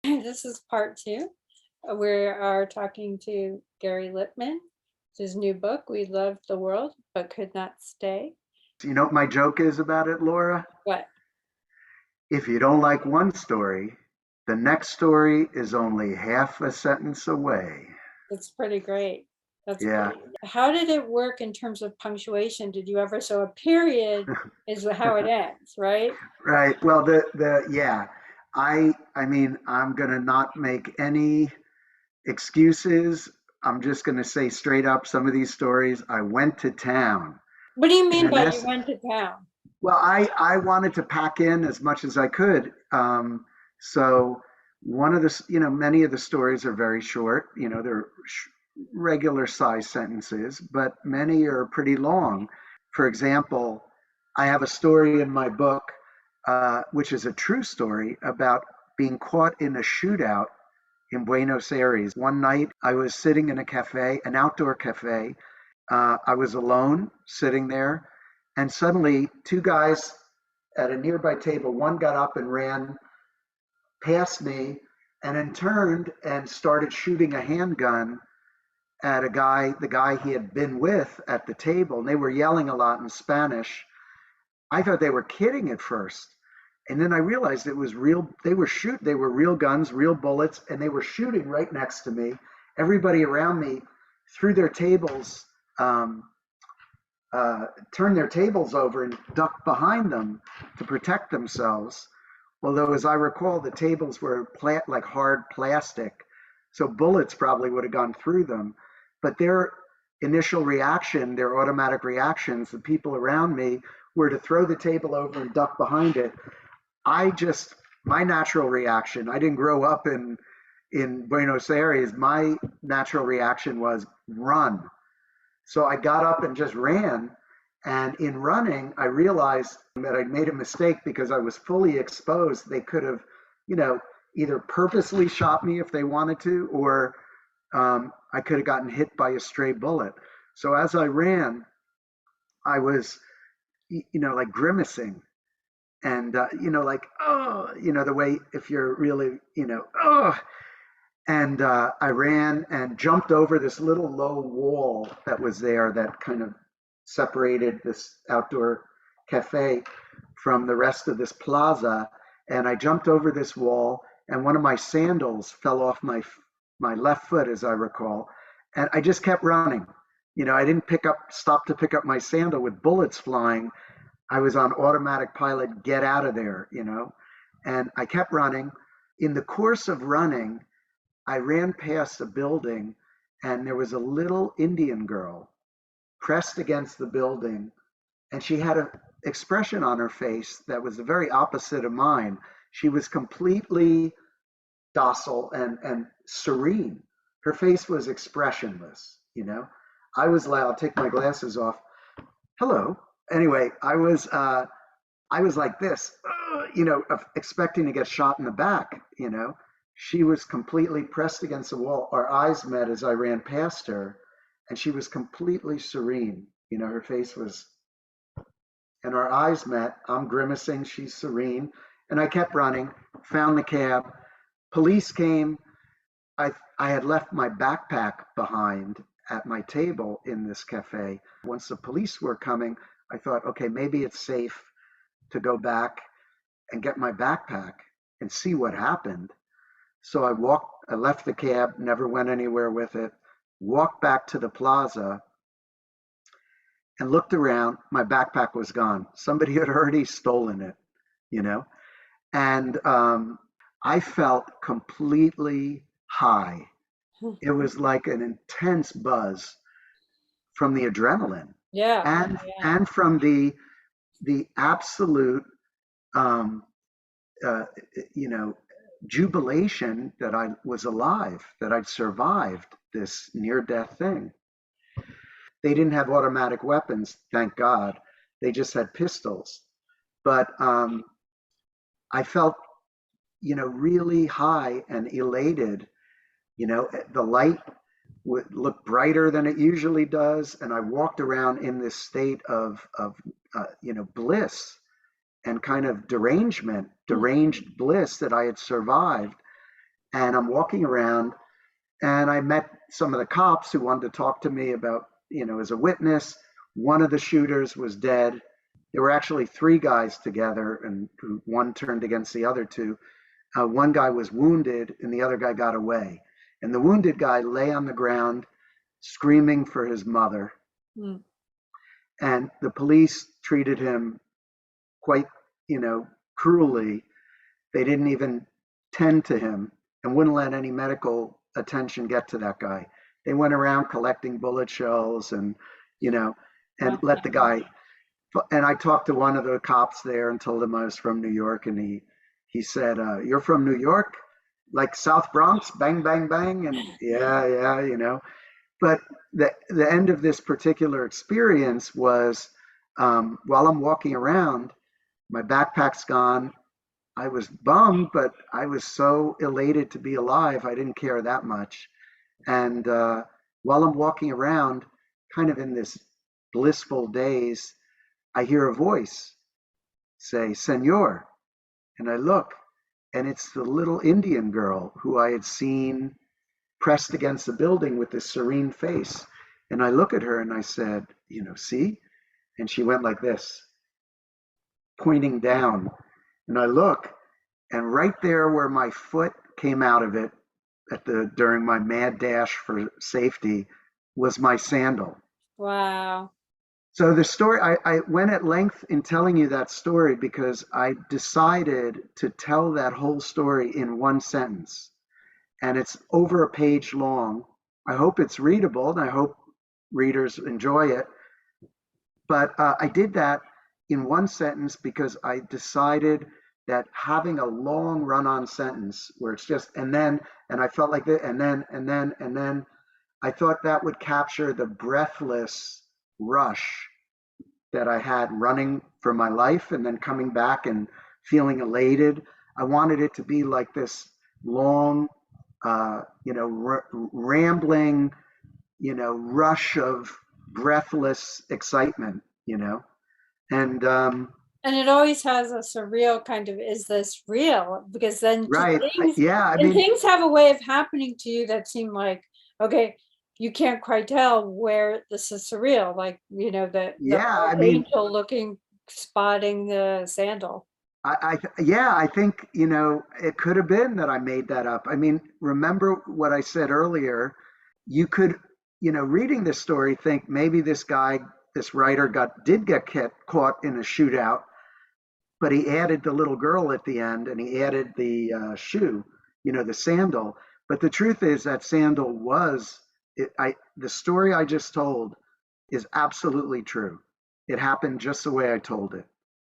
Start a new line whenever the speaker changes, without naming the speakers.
This is part two. We are talking to Gary Lippman. His new book, We Loved the World But Could Not Stay.
You know what my joke is about it, Laura?
What?
If you don't like one story, the next story is only half a sentence away.
It's pretty great. That's
Yeah,
great. How did it work in terms of punctuation? Did you ever, so a period is how it ends, right?
right. Well, the yeah, I mean, I'm gonna not make any excuses. I'm just gonna say straight up some of these stories. I went to town,
What do you mean
and
by you
this,
went to town?
well, I wanted to pack in as much as I could. So one of the, many of the stories are very short. They're regular size sentences, but many are pretty long. For example, I have a story in my book, which is a true story about being caught in a shootout in Buenos Aires. One night I was sitting in a cafe, an outdoor cafe. I was alone sitting there, and suddenly two guys at a nearby table, one got up and ran past me and then turned and started shooting a handgun at the guy he had been with at the table. And they were yelling a lot in Spanish. I thought they were kidding at first. And then I realized it was real. They were real guns, real bullets, and they were shooting right next to me. Everybody around me threw their tables, turned their tables over and ducked behind them to protect themselves. Although, as I recall, the tables were like hard plastic, so bullets probably would have gone through them. But their initial reaction, their automatic reactions, the people around me, were to throw the table over and duck behind it. My natural reaction, I didn't grow up in Buenos Aires. My natural reaction was run. So I got up and just ran. And in running, I realized that I'd made a mistake because I was fully exposed. They could have, either purposely shot me if they wanted to, or I could have gotten hit by a stray bullet. So as I ran, I was, like grimacing and, like, oh, the way if you're really, oh. And I ran and jumped over this little low wall that was there that kind of separated this outdoor cafe from the rest of this plaza. And I jumped over this wall, and one of my sandals fell off my left foot, as I recall. And I just kept running. I didn't stop to pick up my sandal with bullets flying. I was on automatic pilot, get out of there, And I kept running. In the course of running, I ran past a building, and there was a little Indian girl pressed against the building, and she had an expression on her face that was the very opposite of mine. She was completely docile and serene. Her face was expressionless. I was like, I'll take my glasses off. Hello. Anyway, I was like this, expecting to get shot in the back. She was completely pressed against the wall. Our eyes met as I ran past her, and she was completely serene. Her face was, and our eyes met. I'm grimacing, she's serene. And I kept running, found the cab. Police came. I had left my backpack behind at my table in this cafe. Once the police were coming, I thought, okay, maybe it's safe to go back and get my backpack and see what happened. So I left the cab, never went anywhere with it, walked back to the plaza and looked around. My backpack was gone. Somebody had already stolen it. And I felt completely high. It was like an intense buzz from the adrenaline
Yeah.
and
Yeah.
and from the absolute um, uh, you know jubilation that I was alive, that I'd survived this near death thing. They didn't have automatic weapons, thank God. They just had pistols. But I felt, really high and elated. The light would look brighter than it usually does, and I walked around in this state of bliss and kind of deranged bliss that I had survived. And I'm walking around, and I met some of the cops who wanted to talk to me about, as a witness. One of the shooters was dead. There were actually three guys together, and one turned against the other two. One guy was wounded, and the other guy got away. And the wounded guy lay on the ground screaming for his mother.
Mm.
And the police treated him quite, cruelly. They didn't even tend to him and wouldn't let any medical attention get to that guy. They went around collecting bullet shells and, you know, and let the
Wow.
guy. And I talked to one of the cops there and told him I was from New York, and he said, "You're from New York, like South Bronx, bang bang bang," and yeah, yeah. But the end of this particular experience was, while I'm walking around, my backpack's gone. I was bummed, but I was so elated to be alive, I didn't care that much. And while I'm walking around, kind of in this blissful daze, I hear a voice say, "Senor." And I look, and it's the little Indian girl who I had seen pressed against the building with this serene face. And I look at her and I said, "See?" And she went like this, pointing down. And I look, and right there where my foot came out of it during my mad dash for safety was my sandal.
Wow.
So the story, I went at length in telling you that story because I decided to tell that whole story in one sentence. And it's over a page long. I hope it's readable and I hope readers enjoy it. But I did that in one sentence because I decided that having a long run on sentence where it's just, and then, and I felt like that, and then, I thought that would capture the breathless rush that I had running for my life and then coming back and feeling elated. I wanted it to be like this long, rambling, rush of breathless excitement. And
And it always has a surreal kind of, is this real? Because then
right,
things,
yeah, I
and
mean,
things have a way of happening to you that seem like, okay, you can't quite tell where this is surreal. Like, the
yeah, I mean,
angel looking, spotting the sandal.
yeah, I think, it could have been that I made that up. I mean, remember what I said earlier? You could, reading this story, think maybe this guy, this writer did get caught in a shootout, but he added the little girl at the end and he added the shoe, the sandal. But the truth is that sandal was, the story I just told is absolutely true. It happened just the way I told it.